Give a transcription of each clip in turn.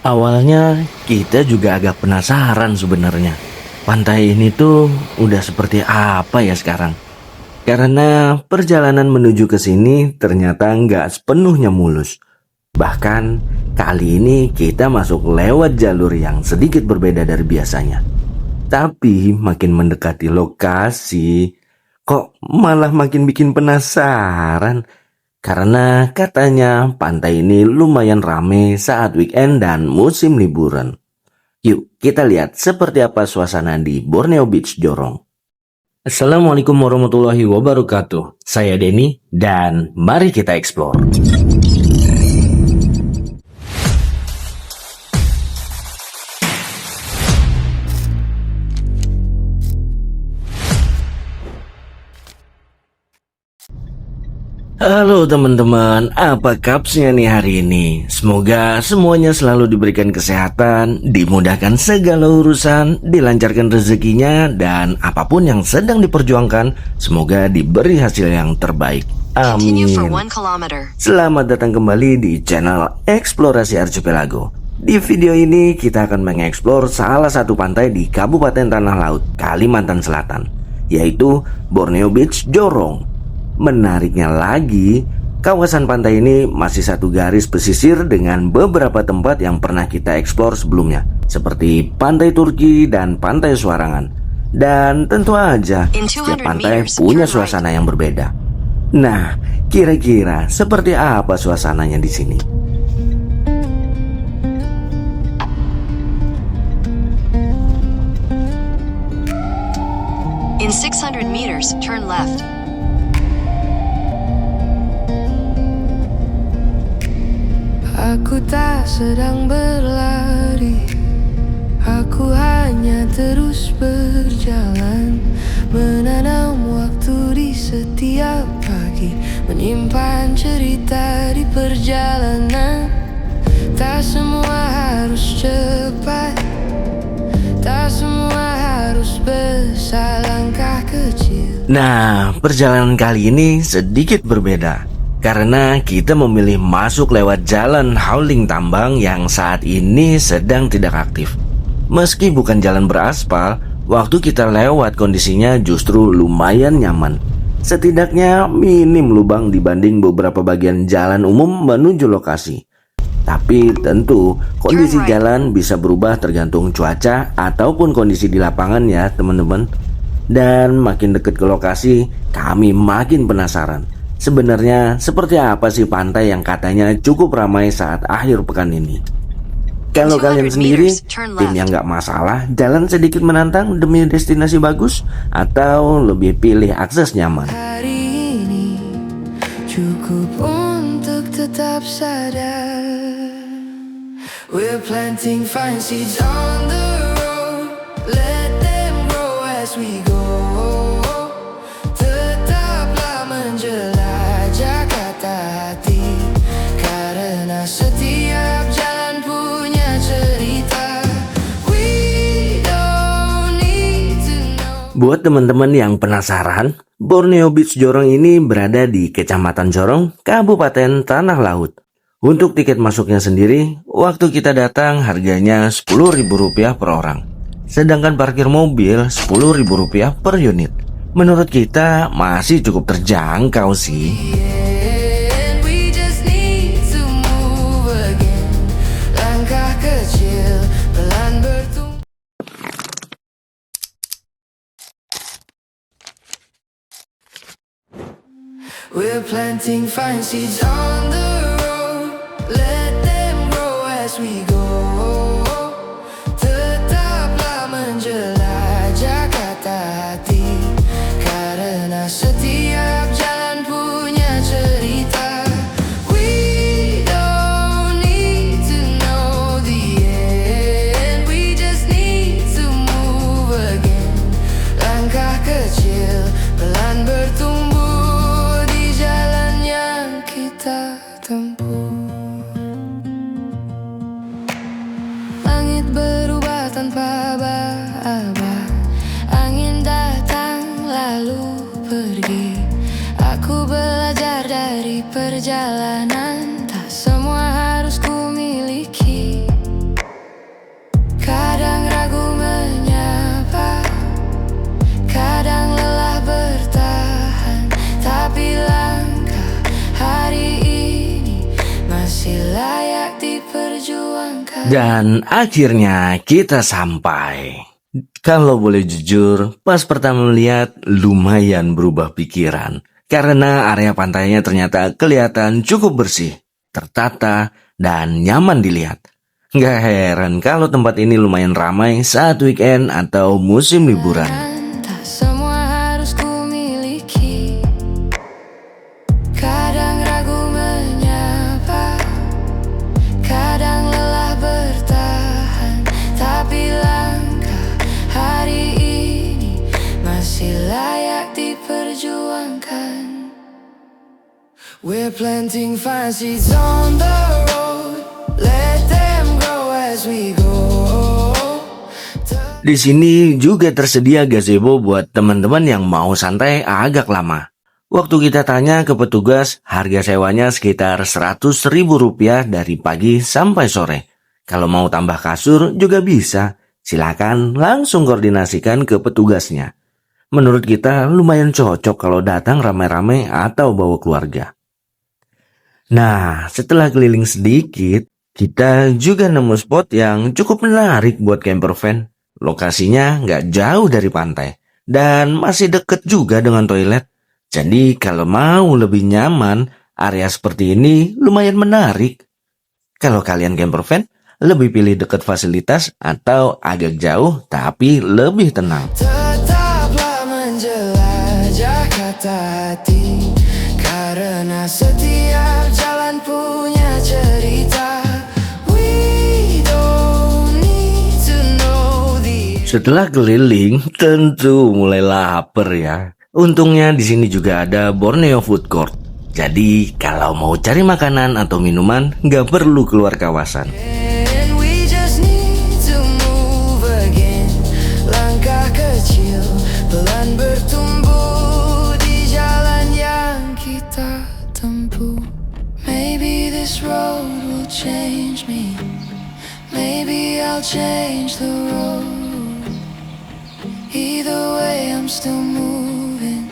Awalnya kita juga agak penasaran sebenarnya. Pantai ini tuh udah seperti apa ya sekarang? Karena perjalanan menuju ke sini ternyata nggak sepenuhnya mulus. Bahkan kali ini kita masuk lewat jalur yang sedikit berbeda dari biasanya. Tapi makin mendekati lokasi, kok malah makin bikin penasaran. Karena katanya pantai ini lumayan rame saat weekend dan musim liburan. Yuk kita lihat seperti apa suasana di Borneo Beach Jorong. Assalamualaikum warahmatullahi wabarakatuh. Saya Denny dan mari kita explore. Halo teman-teman, apa kapsnya nih hari ini? Semoga semuanya selalu diberikan kesehatan, dimudahkan segala urusan, dilancarkan rezekinya, dan apapun yang sedang diperjuangkan, semoga diberi hasil yang terbaik. Amin. Selamat datang kembali di channel Eksplorasi Archipelago. Di video ini kita akan mengeksplor salah satu pantai di Kabupaten Tanah Laut, Kalimantan Selatan, yaitu Borneo Beach Jorong. Menariknya lagi, kawasan pantai ini masih satu garis pesisir dengan beberapa tempat yang pernah kita eksplor sebelumnya, seperti Pantai Turki dan Pantai Suarangan. Dan tentu aja, setiap pantai punya suasana yang berbeda. Nah, kira-kira seperti apa suasananya di sini? In 600 meters, turn left. Aku tak sedang berlari, aku hanya terus berjalan, menanam waktu di setiap pagi, menyimpan cerita di perjalanan. Tak semua harus cepat, tak semua harus besar, langkah kecil. Nah, perjalanan kali ini sedikit berbeda. Karena kita memilih masuk lewat jalan Hauling Tambang yang saat ini sedang tidak aktif. Meski bukan jalan beraspal, waktu kita lewat kondisinya justru lumayan nyaman. Setidaknya minim lubang dibanding beberapa bagian jalan umum menuju lokasi. Tapi tentu kondisi jalan bisa berubah tergantung cuaca ataupun kondisi di lapangan ya teman-teman. Dan makin dekat ke lokasi, kami makin penasaran. Sebenarnya seperti apa sih pantai yang katanya cukup ramai saat akhir pekan ini? Kalau kalian sendiri, tim yang gak masalah, jalan sedikit menantang demi destinasi bagus, atau lebih pilih akses nyaman? Hari ini cukup untuk tetap sadar. We're planting fine seeds on the road, let them grow as we go. Tetaplah menjelajah kata hati, karena setiap jalan punya cerita. We don't need to know. Buat teman-teman yang penasaran, Borneo Beach Jorong ini berada di Kecamatan Jorong, Kabupaten Tanah Laut. Untuk tiket masuknya sendiri, waktu kita datang harganya Rp10.000 per orang. Sedangkan parkir mobil Rp10.000 per unit. Menurut kita masih cukup terjangkau sih. And we just need to move again. Langkah kecil, pelan bertumbuh. We're planting fine seeds on the road, let them grow as we go. Tetaplah menjelajah kata hati, karena setiap jalan punya cerita. We don't need to know the end, we just need to move again. Langkah kecil, pelan bertumbuh di jalan yang kita tempuh. Langit berubah tanpa aba-aba, angin datang lalu pergi. Aku belajar dari perjalanan, tak semua harus ku miliki. Dan akhirnya kita sampai. Kalau boleh jujur, pas pertama melihat lumayan berubah pikiran. Karena area pantainya ternyata kelihatan cukup bersih, tertata, dan nyaman dilihat. Gak heran kalau tempat ini lumayan ramai saat weekend atau musim liburan. Tak semua harus ku miliki. Kadang ragu menyapa, kadang lelah bertahan. Tapi langkah hari ini masih layak diperjuangkan. We're planting fine seeds on the road. Let them grow as we go. Di sini juga tersedia gazebo buat teman-teman yang mau santai agak lama. Waktu kita tanya ke petugas, harga sewanya sekitar Rp100.000 dari pagi sampai sore. Kalau mau tambah kasur juga bisa. Silakan langsung koordinasikan ke petugasnya. Menurut kita lumayan cocok kalau datang ramai-ramai atau bawa keluarga. Nah, setelah keliling sedikit, kita juga nemu spot yang cukup menarik buat camper van. Lokasinya nggak jauh dari pantai dan masih deket juga dengan toilet. Jadi kalau mau lebih nyaman, area seperti ini lumayan menarik. Kalau kalian camper van, lebih pilih deket fasilitas atau agak jauh tapi lebih tenang. Tetaplah menjelajah kata hati, karena setiap jalan punya cerita. We don't need to know the... Setelah keliling, tentu mulai lapar ya. Untungnya di sini juga ada Borneo Food Court. Jadi kalau mau cari makanan atau minuman, nggak perlu keluar kawasan. And we just need to move again. Langkah kecil pelan bertumbuh di jalan yang kita tempuh. Maybe this road will change me. Maybe I'll change the road. Either way I'm still moving.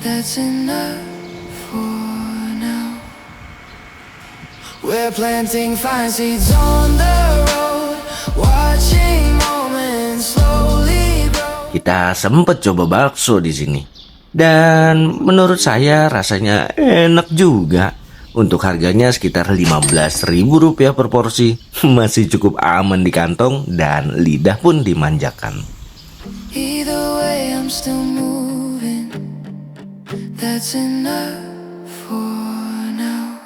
That's enough for now. We're planting fine seeds on the road, watching moments slowly grow. Kita sempet coba bakso di sini. Dan menurut saya rasanya enak juga. Untuk harganya sekitar Rp15.000 per porsi. Masih cukup aman di kantong dan lidah pun dimanjakan. Either way I'm still moving. That's enough for now.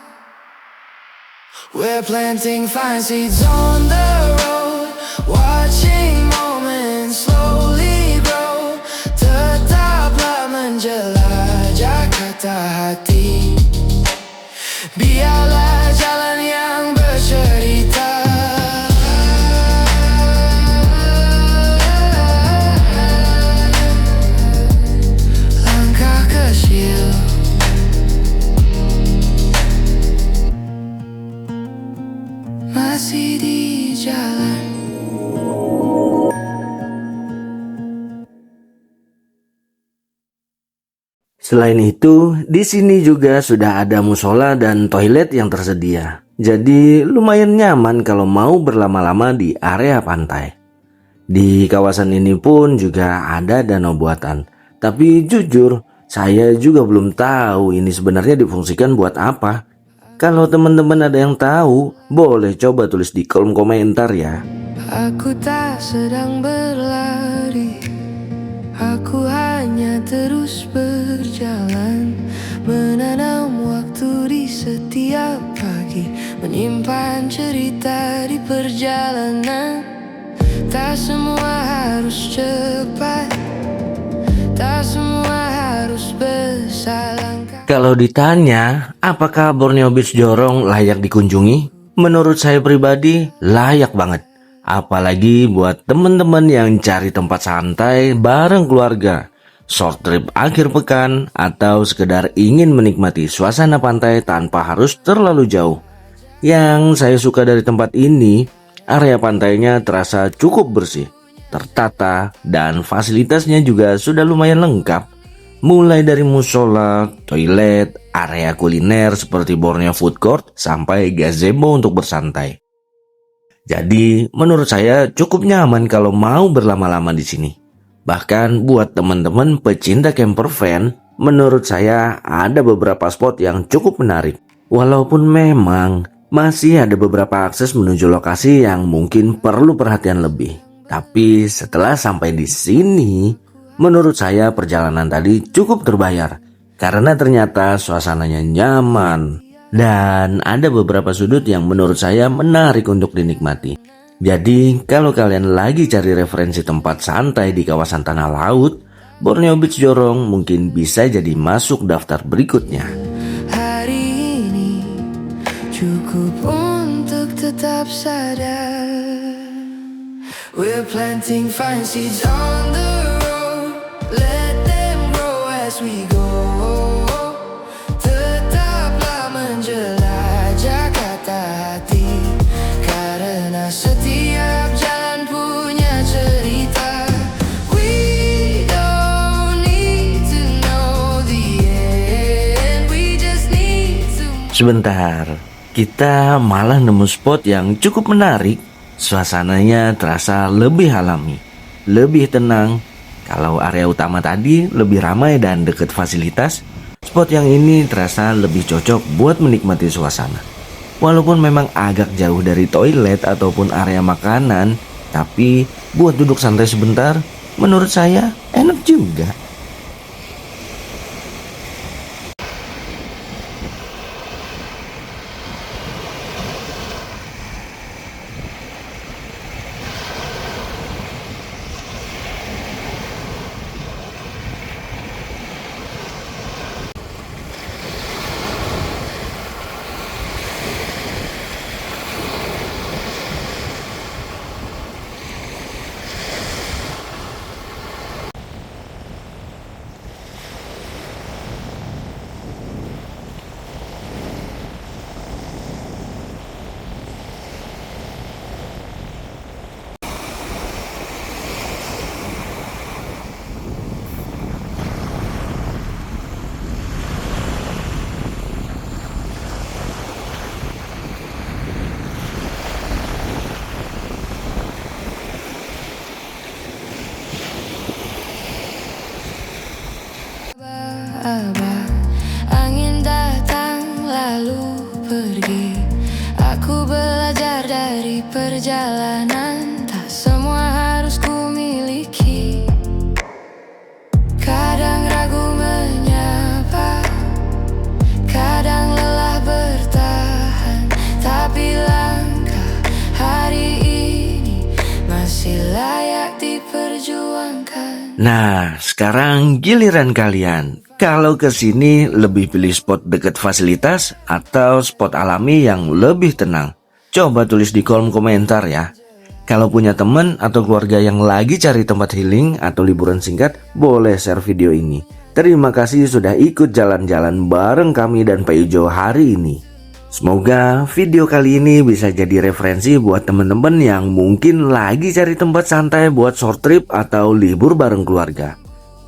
We're planting fine seeds on the road, watching moments slowly grow. Tetaplah menjelajah kata hati, biarlah jalan yang bercerita. Langkah kecil masih di jalan. Selain itu, di sini juga sudah ada musola dan toilet yang tersedia. Jadi lumayan nyaman kalau mau berlama-lama di area pantai. Di kawasan ini pun juga ada danau buatan. Tapi jujur, saya juga belum tahu ini sebenarnya difungsikan buat apa. Kalau teman-teman ada yang tahu, boleh coba tulis di kolom komentar ya. Aku tak sedang berlari, aku hanya terus berjalan, menanam waktu di setiap pagi, menyimpan cerita di perjalanan. Tak semua harus cepat, tak semua harus besar langkah. Kalau ditanya, apakah Borneo Beach Jorong layak dikunjungi? Menurut saya pribadi, layak banget. Apalagi buat teman-teman yang cari tempat santai bareng keluarga, short trip akhir pekan, atau sekedar ingin menikmati suasana pantai tanpa harus terlalu jauh. Yang saya suka dari tempat ini, area pantainya terasa cukup bersih, tertata, dan fasilitasnya juga sudah lumayan lengkap. Mulai dari musola, toilet, area kuliner seperti Borneo Food Court, sampai gazebo untuk bersantai. Jadi menurut saya cukup nyaman kalau mau berlama-lama di sini. Bahkan buat teman-teman pecinta camper van, menurut saya ada beberapa spot yang cukup menarik. Walaupun memang masih ada beberapa akses menuju lokasi yang mungkin perlu perhatian lebih. Tapi setelah sampai di sini, menurut saya perjalanan tadi cukup terbayar. Karena ternyata suasananya nyaman. Dan ada beberapa sudut yang menurut saya menarik untuk dinikmati. Jadi kalau kalian lagi cari referensi tempat santai di kawasan tanah laut, Borneo Beach Jorong mungkin bisa jadi masuk daftar berikutnya. Hari ini cukup untuk tetap sadar. We're planting fine seeds on the road. Let them grow as we go. Tetaplah menjelajah kata hati, karena setiap jalan punya cerita. We don't need to know the end. We just need to. Sebentar, kita malah nemu spot yang cukup menarik. Suasananya terasa lebih alami, lebih tenang. Kalau area utama tadi lebih ramai dan dekat fasilitas, spot yang ini terasa lebih cocok buat menikmati suasana. Walaupun memang agak jauh dari toilet ataupun area makanan, tapi buat duduk santai sebentar, menurut saya enak juga. Abah, angin datang lalu pergi. Aku belajar dari perjalanan, tak semua harus ku miliki. Kadang ragu menyapa, kadang lelah bertahan, tapi langkah hari ini masih layak diperjuangkan. Nah, sekarang giliran kalian. Kalau ke sini lebih pilih spot dekat fasilitas atau spot alami yang lebih tenang? Coba tulis di kolom komentar ya. Kalau punya teman atau keluarga yang lagi cari tempat healing atau liburan singkat, boleh share video ini. Terima kasih sudah ikut jalan-jalan bareng kami dan Pak Ijo hari ini. Semoga video kali ini bisa jadi referensi buat teman-teman yang mungkin lagi cari tempat santai buat short trip atau libur bareng keluarga.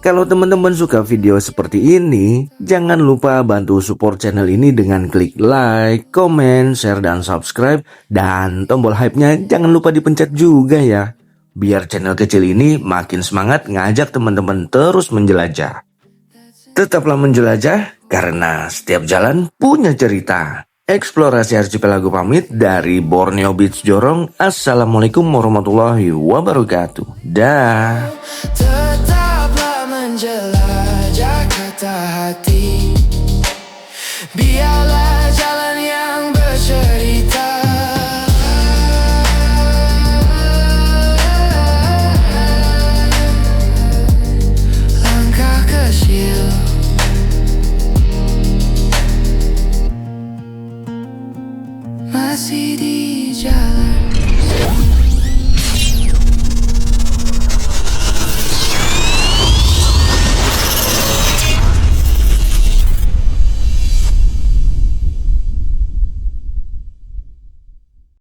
Kalau teman-teman suka video seperti ini, jangan lupa bantu support channel ini dengan klik like, komen, share, dan subscribe. Dan tombol hype-nya jangan lupa dipencet juga ya. Biar channel kecil ini makin semangat ngajak teman-teman terus menjelajah. Tetaplah menjelajah, karena setiap jalan punya cerita. Eksplorasi Archipelago pamit dari Borneo Beach Jorong. Assalamualaikum warahmatullahi wabarakatuh. Dah.